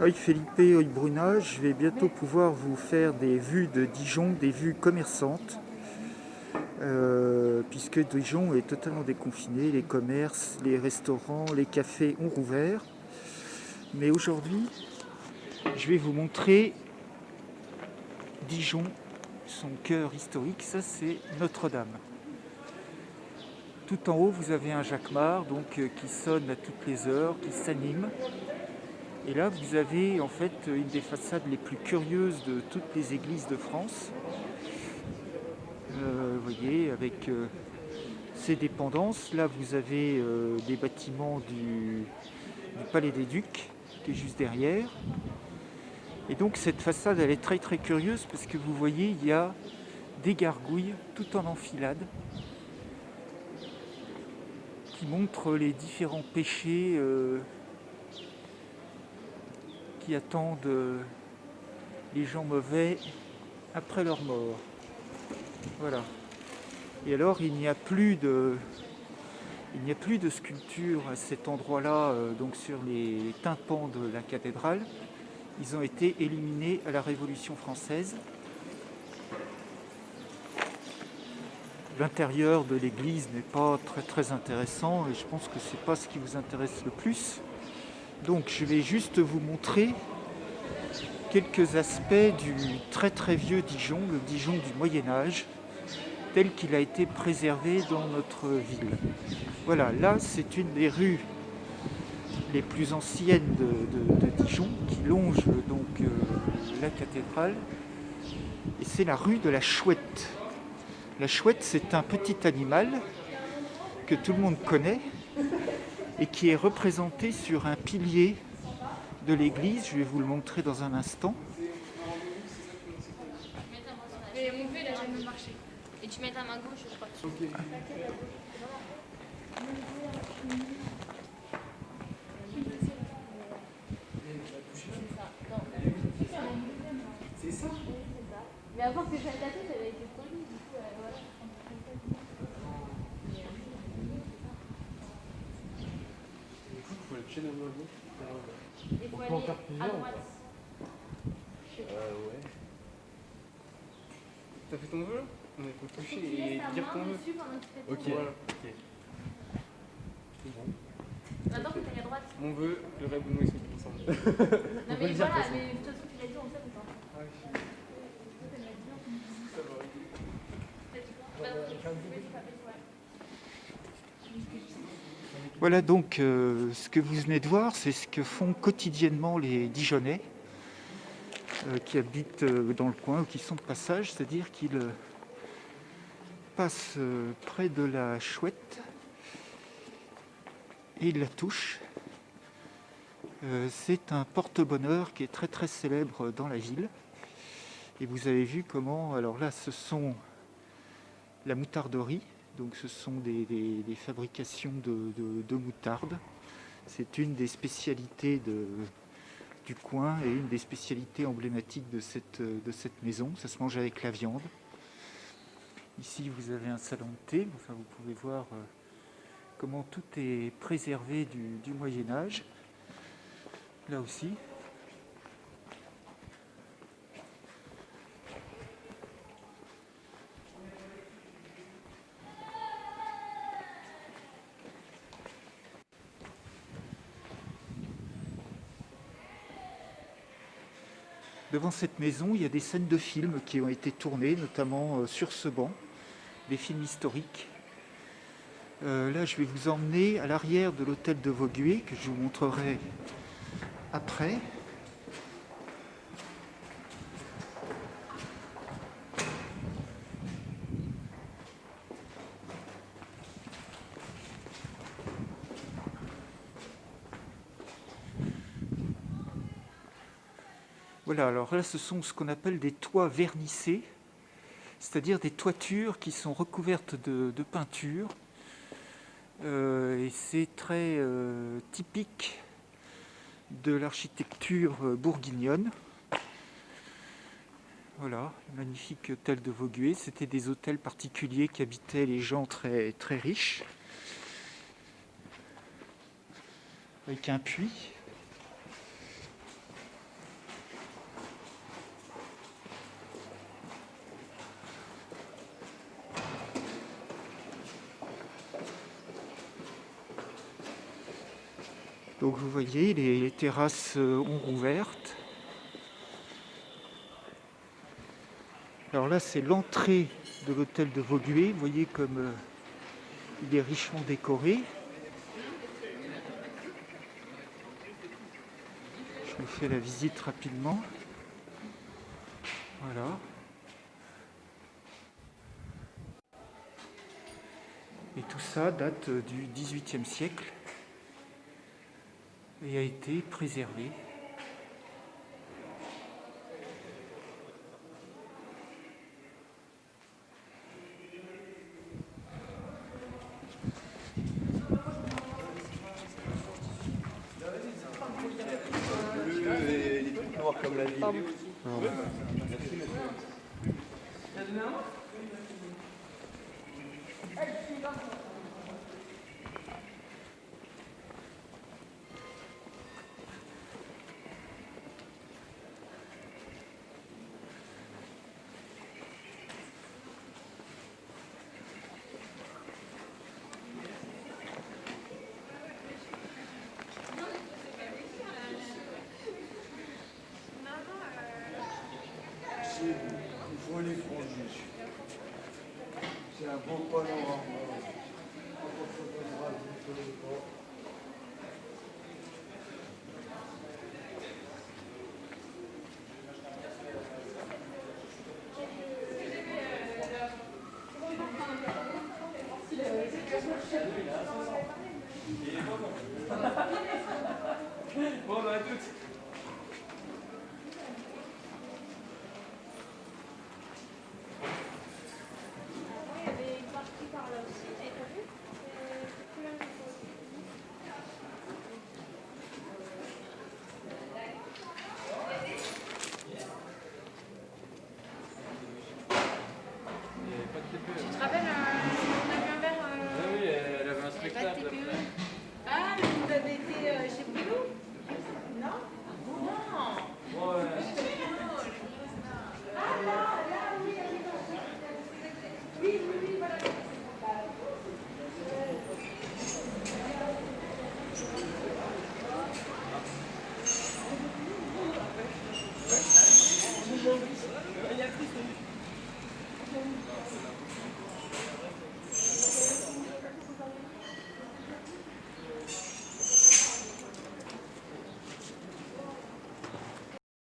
Oi Felipe, oi Bruna, je vais bientôt pouvoir vous faire des vues de Dijon, des vues commerçantes, puisque Dijon est totalement déconfiné, les commerces, les restaurants, les cafés ont rouvert. Mais aujourd'hui, je vais vous montrer Dijon, son cœur historique, ça c'est Notre-Dame. Tout en haut, vous avez un jacquemart qui sonne à toutes les heures, qui s'anime. Et là, vous avez en fait une des façades les plus curieuses de toutes les églises de France. Vous voyez, avec ses dépendances. Là, vous avez des bâtiments du Palais des Ducs, qui est juste derrière. Et donc, cette façade, elle est très très curieuse parce que vous voyez, il y a des gargouilles tout en enfilade qui montrent les différents péchés qui attendent les gens mauvais après leur mort. Voilà. Et alors, il n'y a plus de sculptures à cet endroit-là, donc sur les tympans de la cathédrale. Ils ont été éliminés à la Révolution française. L'intérieur de l'église n'est pas très très intéressant et je pense que c'est pas ce qui vous intéresse le plus. Donc je vais juste vous montrer quelques aspects du très très vieux Dijon, le Dijon du Moyen-Âge, tel qu'il a été préservé dans notre ville. Voilà, là c'est une des rues les plus anciennes de Dijon, qui longe la cathédrale, et c'est la rue de la Chouette. La chouette, c'est un petit animal que tout le monde connaît et qui est représenté sur un pilier de l'église. Je vais vous le montrer dans un instant. Mais mon vieux, il a jamais marché. Et tu mets ta main gauche, je crois. Ok. C'est ça. Mais avant que je fasse la tête, elle a été polie. Du coup, voilà. Du coup, il faut la chaîne à main gauche. On peut en faire plusieurs. À droite. Ouais. T'as fait ton vœu là? On faut toucher et dire ton vœu. Ok. Voilà. Ok. C'est bon. Maintenant, faut tenir à droite. Mon vœu, le rêve de nous est ensemble. Non mais voilà, mais de toute façon, tu l'as dit, on sait ou pas? Ah oui. Voilà donc ce que vous venez de voir, c'est ce que font quotidiennement les Dijonnais qui habitent dans le coin ou qui sont de passage, c'est-à-dire qu'ils passent près de la chouette et ils la touchent. C'est un porte-bonheur qui est très très célèbre dans la ville. Et vous avez vu comment, alors là ce sont la moutarderie, donc ce sont des fabrications de moutarde. C'est une des spécialités du coin et une des spécialités emblématiques de cette maison. Ça se mange avec la viande. Ici vous avez un salon de thé, enfin, vous pouvez voir comment tout est préservé du Moyen-Âge. Là aussi. Devant cette maison, il y a des scènes de films qui ont été tournées, notamment sur ce banc, des films historiques. Là, je vais vous emmener à l'arrière de l'hôtel de Vaugué, que je vous montrerai après. Voilà, alors là, ce sont ce qu'on appelle des toits vernissés, c'est-à-dire des toitures qui sont recouvertes de peinture. Et c'est très typique de l'architecture bourguignonne. Voilà, magnifique hôtel de Vaugué. C'était des hôtels particuliers qui habitaient les gens très, très riches, avec un puits. Donc vous voyez, les terrasses ont rouvertes. Alors là, c'est l'entrée de l'hôtel de Vaugué. Vous voyez comme il est richement décoré. Je vous fais la visite rapidement. Voilà. Et tout ça date du XVIIIe siècle et a été préservé. Les trucs noirs comme la ville. Il faut les franchir. C'est un beau panorama. Bon, bah à toutes.